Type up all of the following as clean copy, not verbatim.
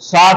7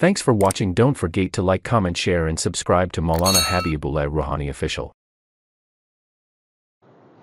Thanks for watching. Don't forget to like, comment, share and subscribe to Maulana Habibullah Rouhani Official.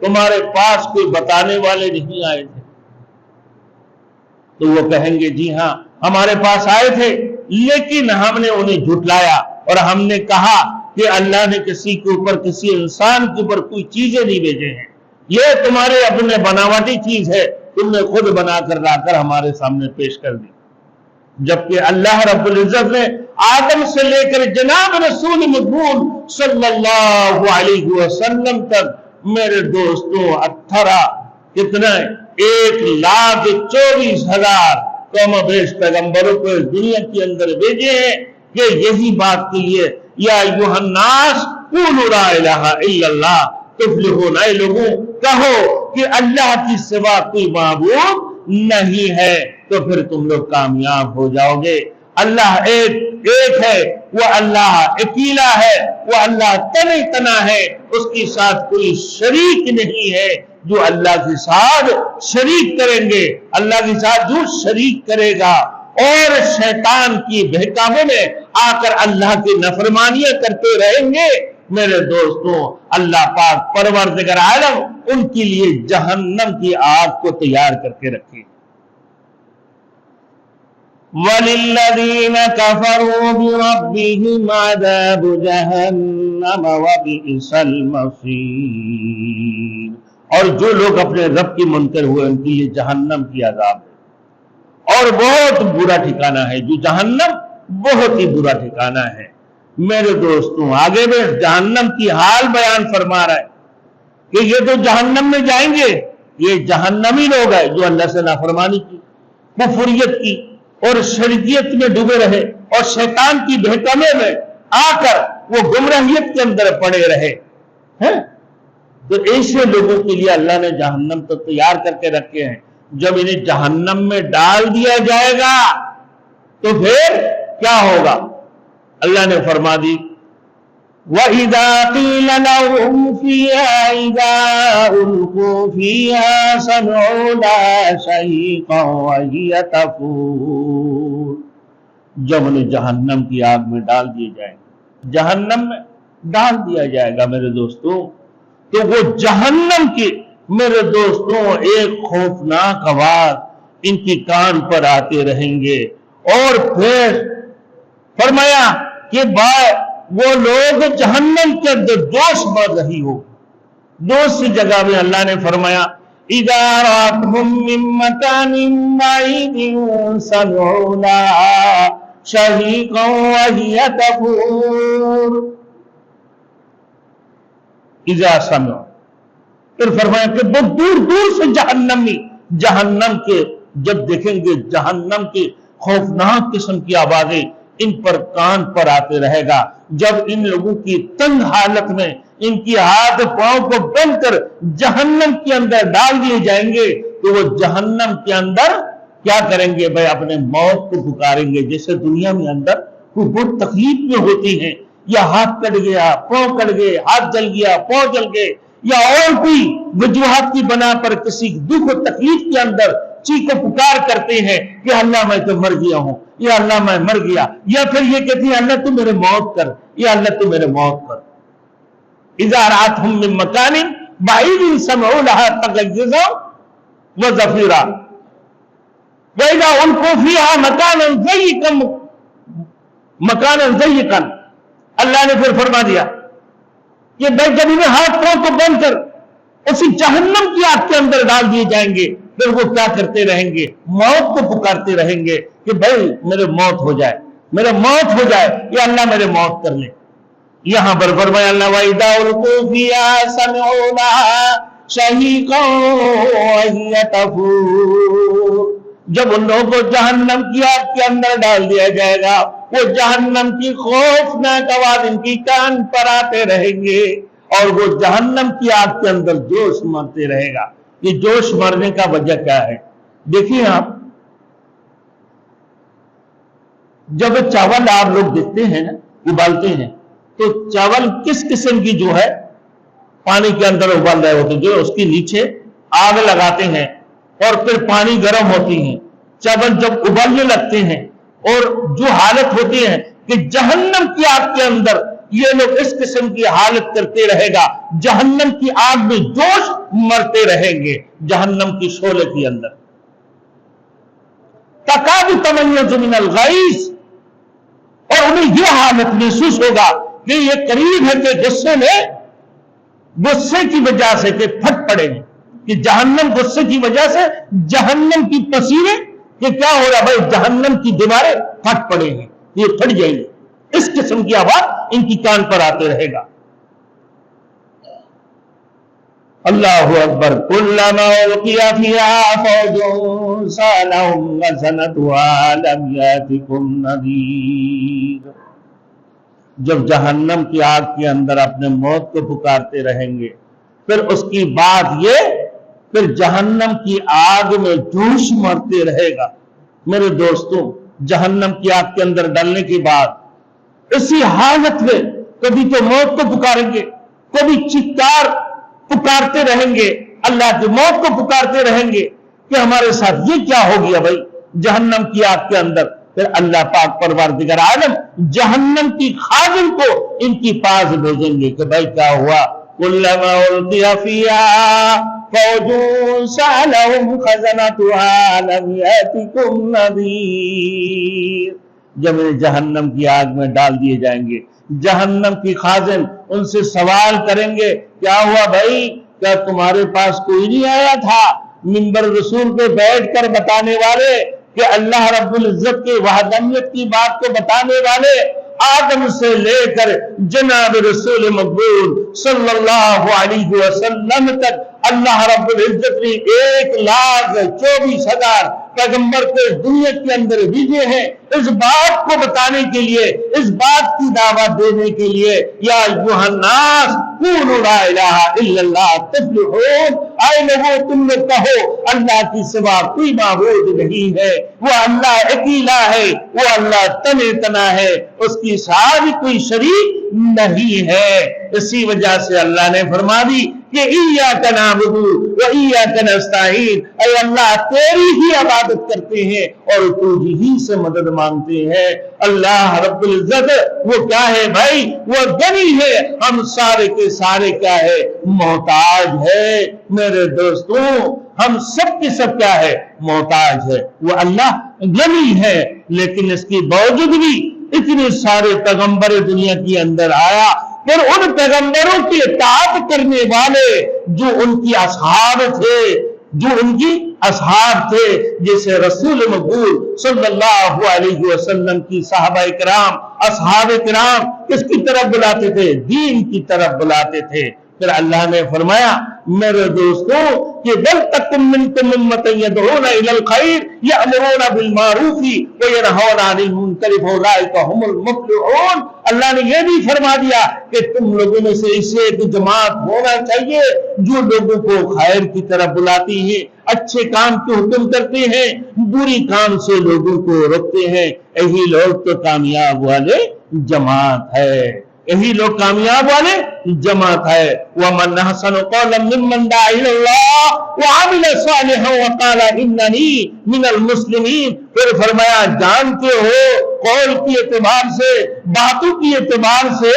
تمہارے پاس کوئی بتانے والے نہیں آئے تھے؟ تو وہ کہیں گے جی ہاں ہمارے پاس آئے تھے، لیکن ہم نے انہیں جھٹلایا اور ہم نے کہا کہ اللہ نے کسی کے اوپر، کسی انسان کے اوپر کوئی چیزیں نہیں بھیجے ہیں، یہ تمہارے اپنے بناوٹی چیز ہے، تم نے خود بنا کر لا کر ہمارے سامنے پیش کر دی۔ جبکہ اللہ رب العزت نے آدم سے لے کر جناب رسول مقبول صلی اللہ علیہ وسلم تک میرے دوستوں 18 کتنا 1,24,000 کم و بیش پیغمبروں کو اس دنیا کے اندر بھیجے ہیں کہ یہی بات کے لیے یا ایھا الناس قولوا لا الہ الا اللہ تفلحون، اے لوگوں کہو کہ اللہ کی سوا کوئی معبود نہیں ہے تو پھر تم لوگ کامیاب ہو جاؤ گے۔ اللہ ایک ہے، وہ اللہ اکیلا ہے، وہ اللہ تنہا تنہا ہے، اس کے ساتھ کوئی شریک نہیں ہے۔ جو اللہ کے ساتھ شریک کریں گے، اللہ کے ساتھ جو شریک کرے گا اور شیطان کی بہکاوے میں آ کر اللہ کی نافرمانیاں کرتے رہیں گے، میرے دوستوں اللہ پاک پروردگار عالم ان کے لیے جہنم کی آگ کو تیار کر کے رکھے۔ وَلِلَّذِينَ كَفَرُوا بِرَبِّهِمْ عَذَابُ جَهَنَّمَ وَبِئْسَ الْمَصِيرُ، اور جو لوگ اپنے رب کی منکر ہوئے ان کے لیے جہنم کی عذاب ہے اور بہت برا ٹھکانہ ہے۔ جو جہنم بہت ہی برا ٹھکانہ ہے۔ میرے دوستوں آگے میں جہنم کی حال بیان فرما رہا ہے کہ یہ تو جہنم میں جائیں گے، یہ جہنمی لوگ ہیں جو اللہ سے نافرمانی کی، کفریت کی اور شرکیت میں ڈوبے رہے اور شیطان کی بہکاوے میں آ کر وہ گمراہیت کے اندر پڑے رہے ہیں۔ تو ایسے لوگوں کے لیے اللہ نے جہنم تو تیار کر کے رکھے ہیں۔ جب انہیں جہنم میں ڈال دیا جائے گا تو پھر کیا ہوگا؟ اللہ نے فرما دی وَإِذَا قِيلَ لَهُمْ فِيهَا إِذَا أُلْقُوا فِيهَا سَمِعُوا لَهَا شَهِيقًا وَهِيَ تَفُورُ، جب انہیں جہنم کی آگ میں ڈال دیے جائیں گے، جہنم میں ڈال دیا جائے گا میرے دوستوں، تو وہ جہنم کی میرے دوستوں ایک خوفناک آواز ان کی کان پر آتے رہیں گے۔ اور پھر فرمایا کہ وہ لوگ جہنم کے اندر جوش بھر رہی ہو۔ دوسری جگہ میں اللہ نے فرمایا اِذَا رَأَتْهُم مِّن مَّكَانٍ بَعِيدٍ سَمِعُوا لَهَا شَهِيقًا وَهِيَ تَفُورُ، اِذَا سَمِعُوا، پھر فرمایا کہ وہ دور دور سے جہنم کے جب دیکھیں گے جہنم کی خوفناک قسم کی آوازیں ان پر کان پر آتے رہے گا۔ جب ان لوگوں کی تنگ حالت میں ان کی ہاتھ پاؤں کو بند کر جہنم کے اندر ڈال دیے جائیں گے تو وہ جہنم کے اندر کیا کریں گے؟ بھائی اپنے موت کو پکاریں گے، جیسے دنیا میں اندر کوئی بہت تکلیف میں ہوتی ہے، یا ہاتھ کٹ گیا، پاؤں کٹ گئے، ہاتھ جل گیا، پاؤں جل گئے، یا اور کوئی وجوہات کی بنا پر کسی دکھ و تکلیف کے اندر چیخ و پکار کرتے ہیں کہ اللہ میں تو مر گیا ہوں، یا اللہ میں مر گیا، یا پھر یہ کہتے ہیں اللہ تو میرے موت کر، یا اللہ تو میرے موت کر۔ اِذَا رَأَتْهُم مِّن مَّكَانٍ بَعِيدٍ سَمِعُوا لَهَا تَغَيُّظًا وَزَفِيرًا وَإِذَا أُلْقُوا فِيهَا مَكَانًا ضَيِّقًا، اللہ نے پھر فرما دیا کہ بھائی جب انہیں ہاتھ پاؤں کو بند کر اسی جہنم کی آگ کے اندر ڈال دیے جائیں گے پھر وہ کیا کرتے رہیں گے؟ موت کو پکارتے رہیں گے کہ بھائی میرے موت ہو جائے، میرے موت ہو جائے، یا اللہ میرے موت کر لے۔ یہاں پر فرمایا اللہ وَإِذَا أُلْقُوا فِيهَا سَمِعُوا لَهَا شَهِيقًا وَهِيَ تَفُورُ، جب ان لوگوں کو جہنم کی آگ کے اندر ڈال دیا جائے گا وہ جہنم کی خوفناک آواز ان کی کان پر آتے رہیں گے اور وہ جہنم کی آگ کے اندر جوش مرتے رہے گا۔ یہ جوش مرنے کا وجہ کیا ہے؟ دیکھیے آپ جب چاول آپ لوگ دیکھتے ہیں ابالتے ہیں تو چاول کس قسم کی جو ہے پانی کے اندر ابال رہے ہوتے ہیں، جو اس کے نیچے آگ لگاتے ہیں اور پھر پانی گرم ہوتی ہے، چاول جب ابلنے لگتے ہیں اور جو حالت ہوتی ہے کہ جہنم کی آگ کے اندر یہ لوگ اس قسم کی حالت کرتے رہے گا، جہنم کی آگ میں جوش مرتے رہیں گے، جہنم کی شعلے کے اندر۔ تکاد تمیز من الغیظ، اور انہیں یہ حالت محسوس ہوگا کہ یہ قریب ہے کہ غصے کی وجہ سے کہ پھٹ پڑیں گے، کہ جہنم غصے کی وجہ سے جہنم کی پسینے کہ کیا ہو رہا بھائی، جہنم کی دیواریں پھٹ پڑیں گی، یہ پھٹ جائیں گے، اس قسم کی آواز ان کی کان پر آتے رہے گا۔ اللہ اکبر۔ کلما القی فیہا فوج سألہم خزنتہا لم یأتکم نذیر۔ جب جہنم کی آگ کے اندر اپنے موت کو پکارتے رہیں گے، پھر اس کی بات یہ، پھر جہنم کی آگ میں جوش مرتے رہے گا۔ میرے دوستوں، جہنم کی آگ کے اندر ڈالنے کے بعد اسی حالت میں کبھی تو موت کو پکاریں گے، کبھی چیخکار پکارتے رہیں گے، اللہ کی موت کو پکارتے رہیں گے کہ ہمارے ساتھ یہ کیا ہو گیا بھائی جہنم کی آگ کے اندر۔ پھر اللہ پاک پروردگار عالم جہنم کی خازن کو ان کی پاس بھیجیں گے کہ بھائی کیا ہوا۔ کلما القی فیہا فوج سألہم خزنتہا لم یأتکم نذیر۔ جب انہیں جہنم کی آگ میں ڈال دیے جائیں گے، جہنم کی خازن ان سے سوال کریں گے، کیا ہوا بھائی، کیا تمہارے پاس کوئی نہیں آیا تھا منبر رسول پہ بیٹھ کر بتانے والے کہ اللہ رب العزت کی وحدانیت کی بات کو بتانے والے، آدم سے لے کر جناب رسول مقبول صلی اللہ علیہ وسلم تک اللہ رب العزت نے 1,24,000 پیغمبر کو دنیا کے اندر بھیجے ہیں اس بات کو بتانے کے لیے، اس بات کی دعوت دینے کے لیے، یا ایھا الناس قولوا لا الہ الا اللہ تفلحون، اے لوگوں تم لوگ کہو اللہ کی سوا کوئی معبود نہیں ہے، وہ اللہ اکیلا ہے، وہ اللہ تنِ تنہا ہے، اس کی ساتھ کوئی شریک نہیں ہے۔ اسی وجہ سے اللہ نے فرما دی کہ ایاک نعبد و ایاک نستعین، اے اللہ تیری ہی عبادت کرتے ہیں اور تجھ ہی سے مدد مانگتے ہیں۔ اللہ رب العزت وہ کیا ہے بھائی، وہ غنی ہے، ہم سارے کے سارے کیا ہے، محتاج ہے۔ میرے دوستوں، ہم سب کے سب کیا ہے، محتاج ہے۔ وہ اللہ غنی ہے، لیکن اس کے باوجود بھی اتنے سارے پیغمبر دنیا کے اندر آیا، پھر ان پیغمبروں کی اطاعت کرنے والے جو ان کی اصحاب تھے، جیسے رسول مقبول صلی اللہ علیہ وسلم کی صحابہ کرام، اصحاب کرام کس کی طرف بلاتے تھے، دین کی طرف بلاتے تھے۔ پھر اللہ نے فرمایا میرے دوستوں کہ بل تکن منکم امۃ یدعون الی الخیر یأمرون بالمعروف وینہون عن المنکر فاولئک ھم المفلحون۔ اللہ نے یہ بھی فرما دیا کہ تم لوگوں میں سے اسے ایک جماعت ہونا چاہیے جو لوگوں کو خیر کی طرف بلاتی ہے، اچھے کام کے حکم کرتے ہیں، بری کام سے لوگوں کو روکتے ہیں۔ یہی لوگ تو کامیاب والے جماعت ہے، یہی لوگ کامیاب والے جماعت ہے۔ وَمَنْ أَحْسَنُ قَوْلًا مِّمَّنْ دَعَا إِلَى اللَّهِ وَعَمِلَ صَالِحًا وَقَالَ إِنَّنِي مِنَ الْمُسْلِمِينَ۔ پھر فرمایا جانتے ہو قول کی اعتبار سے، باتوں کی اعتبار سے،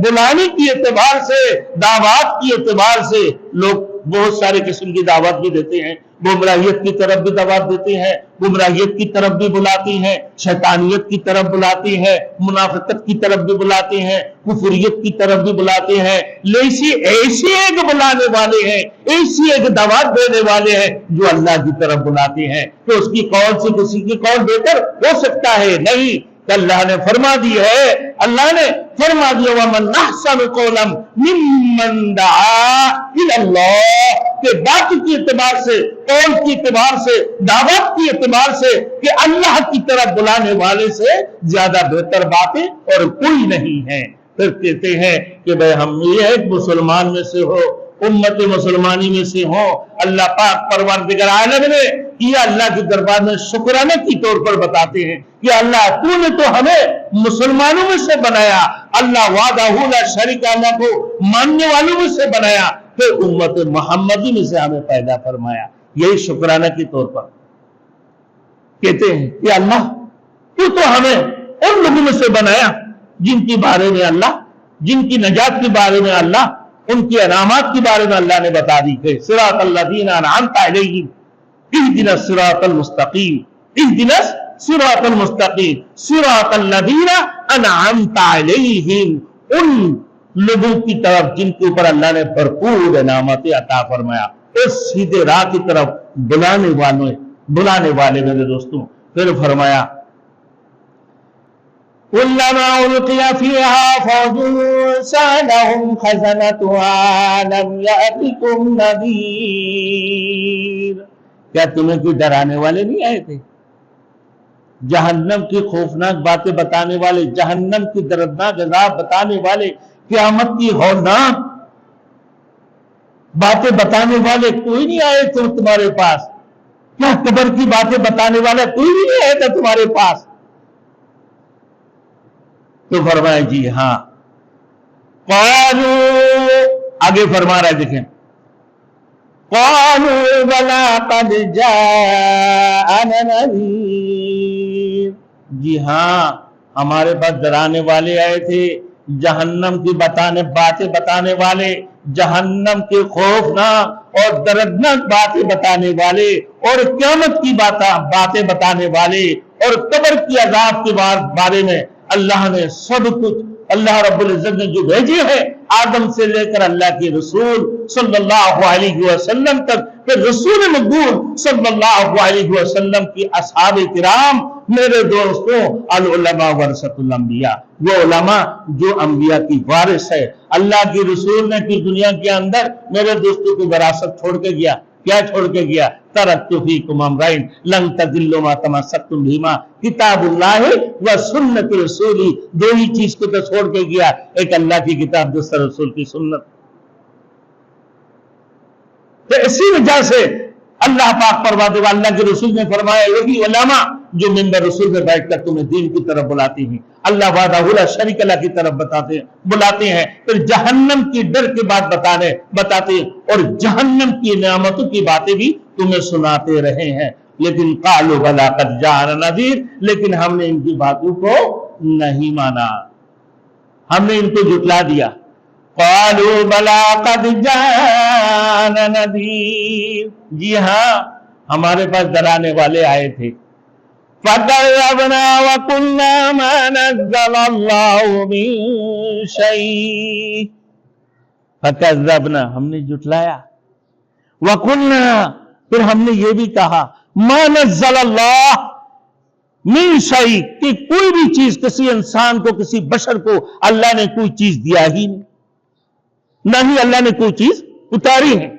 بلانے کی اعتبار سے، دعوات کی اعتبار سے لوگ بہت سارے قسم کی دعوت بھی دیتے ہیں، گمراہیت کی طرف بھی دعوت دیتے ہیں، گمراہیت کی طرف بھی بلاتی ہیں، شیطانیت کی طرف بلاتی ہیں، منافقت کی طرف بھی بلاتے ہیں، کفریت کی طرف بھی بلاتے ہیں، لیکن ایسے ایک بلانے والے ہیں، ایسی ایک دعوت دینے والے ہیں جو اللہ کی طرف بلاتے ہیں، کہ اس کی قول سے کسی کی قول بہتر ہو سکتا ہے؟ نہیں۔ اللہ نے فرما دی ہے، اللہ نے فرما دیا وَمَنْ أَحْسَنُ قَوْلًا مِّمَّنْ دَعَا إِلَى اللَّهِ، کہ بات کی اعتبار سے، قول کی اعتبار سے، دعوت کی اعتبار سے، کہ اللہ کی طرف بلانے والے سے زیادہ بہتر باتیں اور کوئی نہیں ہے۔ پھر کہتے ہیں کہ بھئی ہم یہ ایک مسلمان میں سے ہو، امت مسلمانی میں سے ہو، اللہ پاک پروردگار عالم نے یہ اللہ کے دربار میں شکرانے کی طور پر بتاتے ہیں کہ اللہ تو نے تو ہمیں مسلمانوں میں سے بنایا، اللہ وحدہ لا شریک اللہ کو ماننے والوں میں سے بنایا، پھر امت محمدی میں سے ہمیں پیدا فرمایا۔ یہی شکرانہ کے طور پر کہتے ہیں کہ اللہ تو ہمیں ان لوگوں میں سے بنایا جن کے بارے میں اللہ جن کی نجات کے بارے میں اللہ، ان کی علامات کے بارے میں اللہ نے بتا دی کہ صراط الذین انعمت علیہم اہدنا الصراط المستقیم، اہدنا الصراط المستقیم، صراط الذین انعمت علیہم، ان لوگوں کی طرف جن کے اوپر اللہ نے بھرپور انعامات عطا فرمایا، اس سیدھے راہ کی طرف بلانے والے میرے دوستوں۔ پھر فرمایا كلما ألقي فيها فوج سألهم خزنتها لم يأتكم نذير، کیا تمہیں کوئی ڈرانے والے نہیں آئے تھے؟ جہنم کی خوفناک باتیں بتانے والے، جہنم کی دردناک عذاب بتانے والے، قیامت کی ہولناک باتیں بتانے والے کوئی نہیں آئے تھے تمہارے پاس؟ کیا قبر کی باتیں بتانے والا کوئی بھی نہیں آیا تھا تمہارے پاس؟ تو فرمایا جی ہاں۔ قالوا، آگے فرما رہا ہے دیکھیں، قالوا بلا قد جاءنا نذیر، جی ہاں ہمارے پاس ڈرانے والے آئے تھے، جہنم کی باتیں بتانے والے، جہنم کے خوفناک اور دردناک باتیں بتانے والے، اور قیامت کی باتیں بتانے والے، اور قبر کی عذاب کے بارے میں اللہ نے سب کچھ، اللہ رب العزت نے جو بھیجے ہیں آدم سے لے کر اللہ کے رسول صلی اللہ علیہ وسلم تک، پھر رسول مقبول صلی اللہ علیہ وسلم کی اصحاب کرام، میرے دوستوں، العلماء ورثۃ الانبیاء، وہ علماء جو انبیاء کی وارث ہے۔ اللہ کی رسول نے کی دنیا کے اندر میرے دوستوں کو وراثت چھوڑ کے گیا، کیا چھوڑ کے گیا؟ ترکت فیکم امرین لن تضلوا ما تمسکتم بہما کتاب اللہ و سنت رسولی، دو ہی چیز کو تو چھوڑ کے گیا، ایک اللہ کی کتاب، دوسرا رسول کی سنت۔ تو اسی وجہ سے اللہ پاک فرماتے ہیں، اللہ کے رسول نے فرمایا یہی علماء جو ممبر رسول میں بیٹھ کر تمہیں دین کی طرف بلاتے ہیں، اللہ وحدہ لا شریک له کی طرف بلاتے ہیں، پھر جہنم کی ڈر کی بات بتاتے ہیں، اور جہنم کی نعمتوں کی باتیں بھی تمہیں سناتے رہے ہیں۔ لیکن قالوا بلا قد جاءنا نذیر، لیکن ہم نے ان کی باتوں کو نہیں مانا، ہم نے ان کو جھٹلا دیا۔ قالوا بلا قد جاءنا نذیر، جی ہاں ہمارے پاس ڈرانے والے آئے تھے۔ فَكَذَّبْنَا وَقُلْنَا مَا نَزَّلَ اللَّهُ مِن شَيْءٍ، فَكَذَّبْنَا، ہم نے جھٹلایا، وَقُلْنَا، پھر ہم نے یہ بھی کہا، مَا نَزَّلَ اللَّهُ مِن شَيْءٍ، کہ کوئی بھی چیز کسی انسان کو، کسی بشر کو اللہ نے کوئی چیز دیا ہی نہیں، نہ ہی اللہ نے کوئی چیز اتاری ہے۔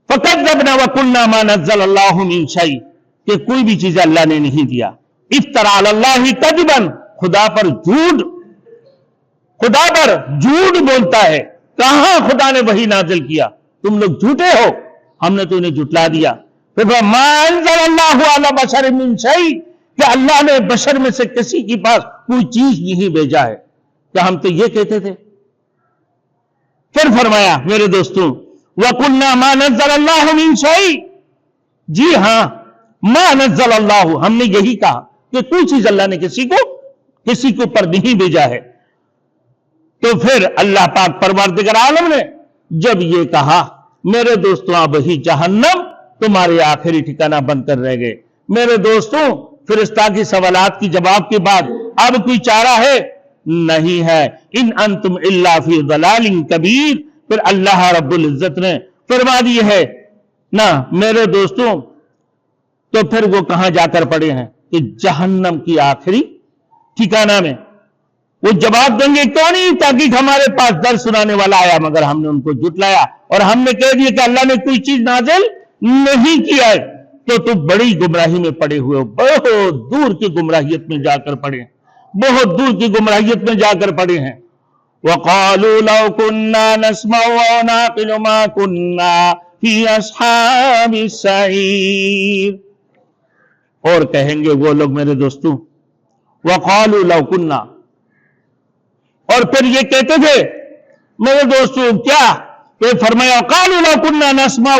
فَكَذَّبْنَا وَقُلْنَا مَا نَزَّلَ اللَّهُ مِن شَيْءٍ، کہ کوئی بھی چیز اللہ نے نہیں دیا۔ افترا علی اللہ کذبا، خدا پر جھوٹ بولتا ہے، کہاں خدا نے وحی نازل کیا؟ تم لوگ جھوٹے ہو، ہم نے تو انہیں جھٹلا دیا۔ پھر ما انزل اللہ علی بشر من شیء، کہ اللہ نے بشر میں سے کسی کے پاس کوئی چیز نہیں بھیجا ہے، کیا ہم تو یہ کہتے تھے؟ پھر فرمایا میرے دوستوں، وَقُلْنَا مَا نَزَّلَ اللَّهُ مِن شَيْءٍ، جی ہاں ما نزل اللہ، ہم نے یہی کہا کہ کوئی چیز اللہ نے کسی کو اوپر نہیں بھیجا ہے۔ تو پھر اللہ پاک پروردگار عالم نے جب یہ کہا، میرے دوستوں اب ہی جہنم تمہارے آخری ٹھکانہ بن کر رہ گئے۔ میرے دوستوں، فرشتہ کی سوالات کی جواب کے بعد اب کوئی چارہ ہے؟ نہیں ہے۔ ان انتم الا فی ضلال کبیر، پھر اللہ رب العزت نے فرما دی ہے نا میرے دوستوں، تو پھر وہ کہاں جا کر پڑے ہیں کہ جہنم کی آخری ٹھکانہ میں۔ وہ جواب دیں گے کیوں نہیں؟ تاکہ ہمارے پاس درس سنانے والا آیا، مگر ہم نے ان کو جھٹلایا اور ہم نے کہہ دیا کہ اللہ نے کوئی چیز نازل نہیں کیا ہے، تو تم بڑی گمراہی میں پڑے ہوئے ہو، بہت دور کی گمراہیت میں جا کر پڑے ہیں، بہت دور کی گمراہیت میں جا کر پڑے ہیں۔ وَقَالُوا لَوْ كُنَّا نَسْمَعُ وَنَعْقِلُ مَا كُنَّا فِي أَصْحَابِ السَّعِيرِ، اور کہیں گے وہ لوگ میرے دوستوں، وَقَالُوا لَوْ كُنَّا، اور پھر یہ کہتے تھے میرے دوستوں کیا کہ فرمایا وَقَالُوا لَوْ كُنَّا نَسْمَعُ،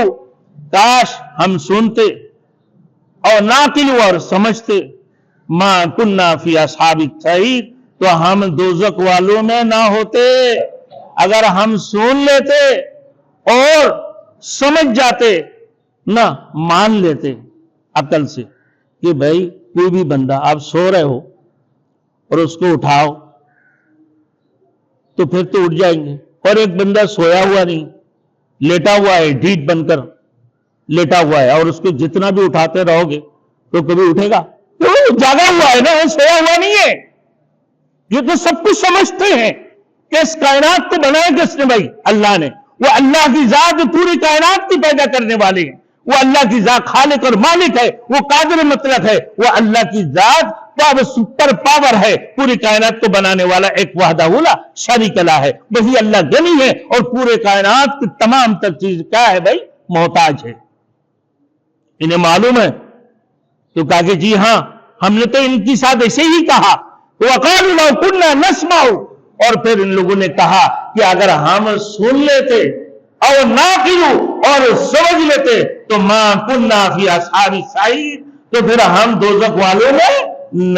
کاش ہم سنتے، اور نَعْقِلُ، اور سمجھتے، مَا كُنَّا فِي أَصْحَابِ السَّعِيرِ، تو ہم دوزخ والوں میں نہ ہوتے۔ اگر ہم سن لیتے اور سمجھ جاتے، نہ مان لیتے عقل سے کہ بھائی کوئی بھی بندہ آپ سو رہے ہو اور اس کو اٹھاؤ تو پھر تو اٹھ جائیں گے، اور ایک بندہ سویا ہوا نہیں، لیٹا ہوا ہے، ڈھیٹ بن کر لیٹا ہوا ہے، اور اس کو جتنا بھی اٹھاتے رہو گے تو کبھی اٹھے گا؟ تو جاگا ہوا ہے نا، سویا ہوا نہیں ہے۔ یہ تو سب کچھ سمجھتے ہیں کہ اس کائنات کو بنایا کس نے؟ بھائی اللہ نے۔ وہ اللہ کی ذات پوری کائنات کی پیدا کرنے والے ہیں، وہ اللہ کی ذات خالق اور مالک ہے، وہ قادر مطلق ہے، وہ اللہ کی ذات سپر پاور ہے، پوری کائنات کو بنانے والا ایک وحدہ لا شریک لا ہے، وہی اللہ غنی ہے اور پورے کائنات کی تمام تر چیز کیا ہے بھائی؟ محتاج ہے۔ انہیں معلوم ہے تو کہا کہ جی ہاں ہم نے تو ان کی ساتھ ایسے ہی کہا، وَقَالُوا لَوْ كُنَّا نَسْمَعُ، اور پھر ان لوگوں نے کہا کہ اگر ہم سن لیتے اور نَعْقِلُ اور سمجھ لیتے تو مَا كُنَّا فِي أَصْحَابِ السَّعِيرِ، تو پھر ہم دوزخ والوں میں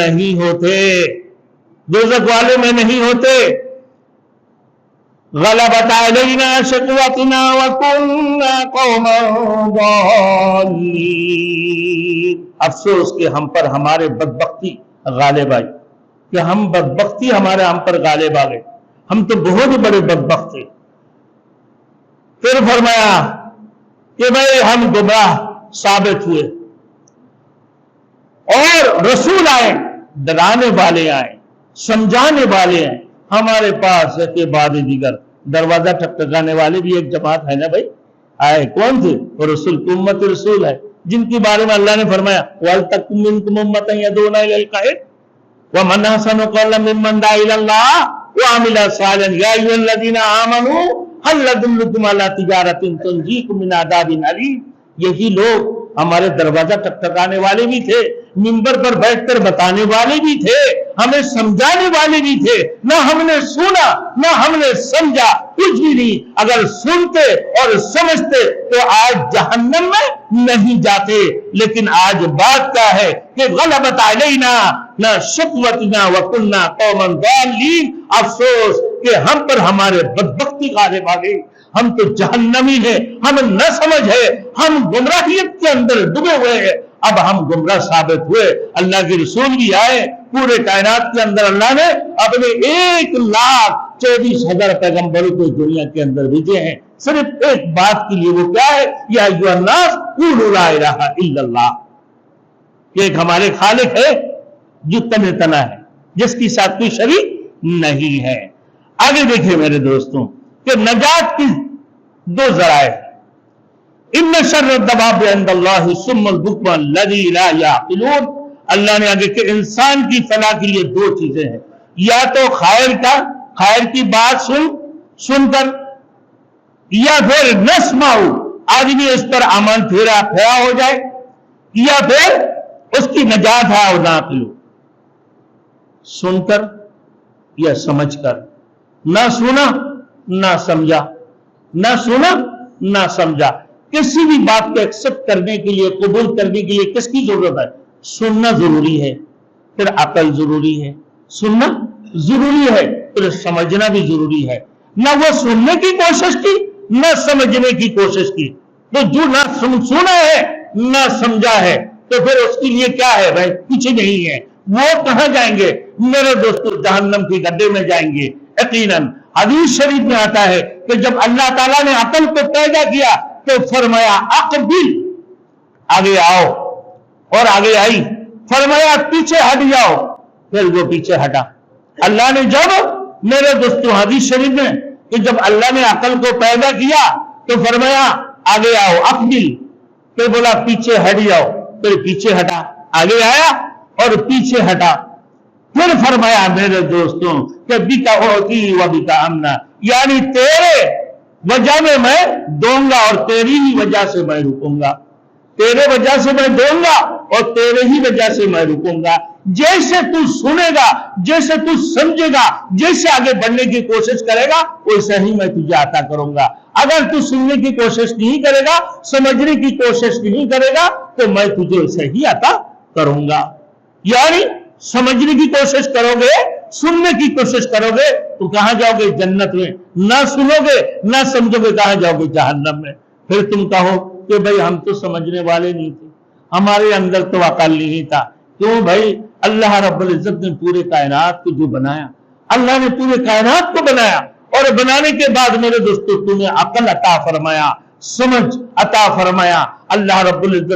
نہیں ہوتے، دوزخ والوں میں نہیں ہوتے۔ غلبت علینا شقوتنا وکنا قوما ضالین، افسوس کہ ہم پر ہمارے بدبختی غالب آئی، کہ ہم بدبختی ہم پر غالب آ گئے، ہم تو بہت بڑے بدبخت تھے۔ پھر فرمایا کہ بھائی ہم گمراہ ثابت ہوئے، اور رسول آئے، ڈرانے والے آئے، سمجھانے والے آئے ہمارے پاس کے بعد دیگر۔ دروازہ ٹکٹکانے والے بھی ایک جماعت ہے نا بھائی، آئے کون تھے؟ وہ رسول، امت رسول ہے، جن کے بارے میں اللہ نے فرمایا وَلْتَكُن مِّنكُمْ أُمَّةٌ يَدْعُونَ إِلَى الْخَيْرِ وَمَنْ أَحْسَنُ قَوْلًا مِّمَّنْ دَعَا إِلَى اللَّهِ وَعَمِلَ صَالِحًا يَا أَيُّهَا الَّذِينَ آمَنُوا هَلْ أَدُلُّكُمْ عَلَىٰ تِجَارَةٍ تُنْجِيكُم مِّنْ عَذَابٍ أَلِيمٍ۔ یہی لوگ ہمارے دروازہ ٹکٹکانے والے بھی تھے، منبر پر بیٹھ کر بتانے والے بھی تھے، ہمیں سمجھانے والے بھی تھے، نہ ہم نے سنا نہ ہم نے سمجھا، کچھ بھی نہیں۔ اگر سنتے اور سمجھتے تو آج جہنم میں نہیں جاتے، لیکن آج بات کیا ہے کہ غلبت علینا نہ شقوتنا وکنا قوما ضالین، افسوس کہ ہم پر ہمارے بدبختی غالب آ گئی، ہم تو جہنمی ہیں، ہم نہ سمجھ ہے، ہم گمراہیت کے اندر ڈوبے ہوئے ہیں، اب ہم گمراہ ثابت ہوئے۔ اللہ کے رسول بھی آئے، پورے کائنات کے اندر اللہ نے اپنے 1,24,000 پیغمبروں کو دنیا کے اندر بھیجے ہیں، صرف ایک بات کے لیے، وہ کیا ہے؟ یا ایھا الناس قولوا لا الہ الا اللہ، کہ ایک ہمارے خالق ہے جو تن تنا ہے، جس کی ساتھ کوئی شریک نہیں ہے۔ آگے دیکھیں میرے دوستوں کہ نجات کی دو ذرائع، ان شر الدواب عند اللہ ثم البکم الذی لا یعقلون، اللہ نے آگے کہ انسان کی فلاح کے لیے دو چیزیں ہیں، یا تو خیر کی بات سن کر، یا پھر نسمعو، آدمی اس پر عمل پھیرا ہو جائے، یا پھر اس کی نجات ہے اور ناقلو، سن کر یا سمجھ کر، نہ سنا نہ سمجھا، نہ سنا نہ سمجھا۔ کسی بھی بات کو ایکسپٹ کرنے کے لیے، قبول کرنے کے لیے کس کی ضرورت ہے؟ سننا ضروری ہے، پھر عقل ضروری ہے، سننا ضروری ہے، پھر سمجھنا بھی ضروری ہے۔ نہ وہ سننے کی کوشش کی نہ سمجھنے کی کوشش کی، تو جو نہ سنا ہے نہ سمجھا ہے تو پھر اس کے لیے کیا ہے بھائی؟ کچھ نہیں ہے۔ وہ کہاں جائیں گے میرے دوستو؟ جہنم کی گڈھے میں جائیں گے یقیناً۔ حدیث شریف میں آتا ہے کہ جب اللہ تعالیٰ نے عقل کو پیدا کیا تو فرمایا اقبل، آگے آؤ، اور آگے آئی، فرمایا پیچھے ہٹ جاؤ، پھر وہ پیچھے ہٹا۔ اللہ نے جب میرے دوستو حدیث شریف میں کہ جب اللہ نے عقل کو پیدا کیا تو فرمایا آگے آؤ اقبل، پھر بولا پیچھے ہٹ جاؤ، پھر پیچھے ہٹا، آگے آیا اور پیچھے ہٹا، پھر فرمایا میرے دوستوں کہ بیکا ہوتی و بیکا امنا، یعنی تیرے وجہ میں دوں گا اور تیری ہی وجہ سے میں رکوں گا، تیرے وجہ سے میں دوں گا اور تیرے ہی وجہ سے میں رکوں گا۔ جیسے تو سنے گا، جیسے تو سمجھے گا، جیسے آگے بڑھنے کی کوشش کرے گا ویسے ہی میں تجھے عطا کروں گا۔ اگر تو سننے کی کوشش نہیں کرے گا، سمجھنے کی کوشش نہیں کرے گا تو میں تجھے ویسے ہی عطا کروں گا۔ یعنی سمجھنے کی کوشش کرو گے سننے کی کوشش کرو گے تو کہاں جاؤ گے؟ جنت میں. نہ سنو گے نہ سمجھو گے کہاں جاؤ گے؟ جہنم میں. پھر تم کہو کہ بھائی ہم تو سمجھنے والے نہیں تھے, ہمارے اندر تو عقل نہیں تھا. کیوں بھائی؟ اللہ رب العزت نے پورے کائنات کو جو بنایا, اللہ نے پورے کائنات کو بنایا, اور بنانے کے بعد میرے دوستو تمہیں عقل عطا فرمایا, سمجھ عطا فرمایا. اللہ رب العزت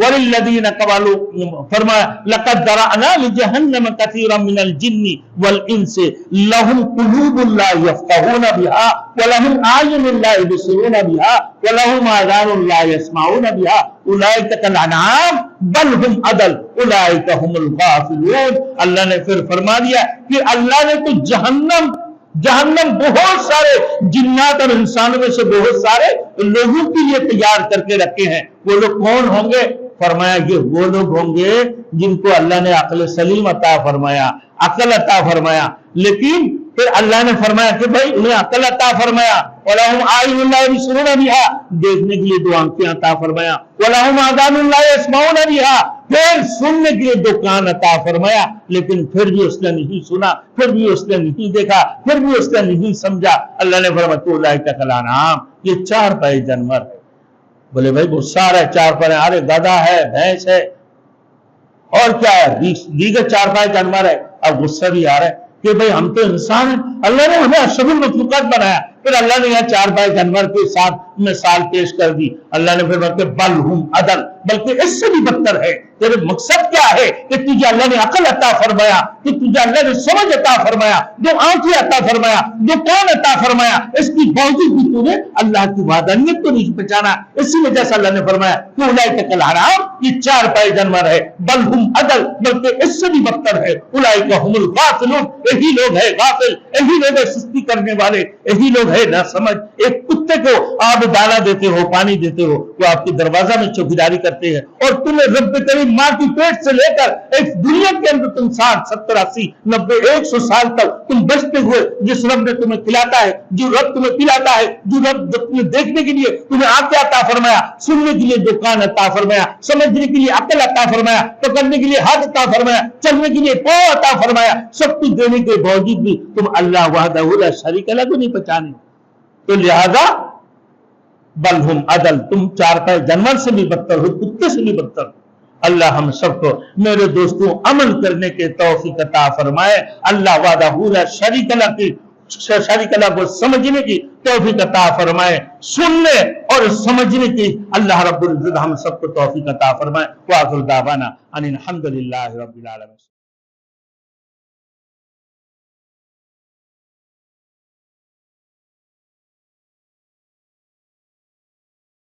وَلِلَّذِينَ قَبَلُوا فرمایا لَقَدْ ذَرَأْنَا لِجَهَنَّمَ كَثِيرًا مِنَ الْجِنِّ وَالْإِنسِ لَهُمْ قُلُوبٌ لَا يَفْقَهُونَ بِهَا وَلَهُمْ أَعْيُنٌ لَا يُبْصِرُونَ بِهَا وَلَهُمْ آذَانٌ لَا يَسْمَعُونَ بِهَا أُولَئِكَ كَالْأَنْعَامِ بَلْ هُمْ أَضَلُّ أُولَئِكَ هُمُ الْغَافِلُونَ. اللہ نے پھر فرما دیا کہ اللہ نے تو جہنم بہت سارے جنات اور انسانوں میں سے بہت سارے لوگوں کے لیے تیار کر کے رکھے ہیں. وہ لوگ کون ہوں گے؟ فرمایا کہ وہ لوگ ہوں گے جن کو اللہ نے عقل سلیم عطا فرمایا, عقل عطا فرمایا. لیکن پھر اللہ نے فرمایا کہ بھائی انہیں عقل عطا فرمایا, وَلَهُمْ أَعْيُنٌ لَا يُبْصِرُونَ بِهَا دیکھنے کے لیے دو آنکھیں عطا فرمایا, وَلَهُمْ آذَانٌ لَا يَسْمَعُونَ بِهَا پھر سننے کے لیے دو کان عطا فرمایا. لیکن پھر بھی اس نے نہیں سنا, پھر بھی اس نے نہیں دیکھا, پھر بھی اس نے نہیں سمجھا. اللہ نے فرمایا أُولَئِكَ كَالْأَنْعَامِ یہ چار پائے جانور ہے. بولے بھائی وہ سارا چار پائے, ارے گدھا ہے, بھینس ہے, اور کیا ہے, دیگر چار پائے جانور ہے. اب غصہ بھی آ رہا ہے کہ بھئی ہم تو انسان ہیں, اللہ نے ہمیں اشرف المخلوقات بنایا. پھر اللہ نے یہاں چار پائے جانور کے ساتھ مثال پیش کر دی. اللہ نے پھر کہ بل ہم عدل, بلکہ اس سے بھی بدتر ہے. تیرے مقصد کیا ہے کہ تجھے اللہ نے عقل عطا فرمایا, کہ تجھے اللہ نے سمجھ عطا فرمایا, جو آنکھیں عطا فرمایا, جو کان عطا فرمایا, اس کی باوجود بھی تو نے اللہ کی وحدانیت کو نہیں پہچانا. اسی وجہ سے اللہ نے فرمایا کہ اولئک کالانعام یہ چار پائے جانور ہے, بل ہم عدل بلکہ اس سے بھی بدتر ہے, اولئک هم الغافلون یہی لوگ ہے غافل, یہی لوگ ہے سستی کرنے والے, یہی لوگ ہے نہ سمجھ. ایک کتے کو آپ دانا دیتے ہو, پانی دیتے ہو, وہ آپ کے دروازہ میں چوکیداری کرتے ہیں, اور تمہیں رب کریم ماں کی پیٹ سے لے کر ایک دنیا کے اندر تم 60 70 80 90 100 سال تک تم بچتے ہوئے جس رب نے تمہیں کھلاتا ہے, جو رب تمہیں پلاتا ہے, جو رب تمہیں دیکھنے کے لیے تمہیں آنکھیں عطا فرمایا, سننے کے لیے دو کان عطا فرمایا, سمجھنے کے لیے عقل عطا فرمایا, پکڑنے کے لیے ہاتھ عطا فرمایا, چلنے کے لیے پاؤں عطا فرمایا, سب کچھ دینے کے باوجود بھی تم اللہ وحدہ لا شریک لہ کو نہیں پہچانے. تو لہذا بل ہم عدل تم چار پائے جانور سے بھی بدتر ہو, کتے سے بھی بدتر. اللہ ہم سب کو میرے دوستوں عمل کرنے کے توفیق عطا فرمائے. اللہ وحدہ لا شریک لہ کو سمجھنے کی توفیق عطا فرمائے, سننے اور سمجھنے کی اللہ رب العزت ہم سب کو توفیق عطا فرمائے. وآخر دعوانا ان الحمد للہ رب العالمین.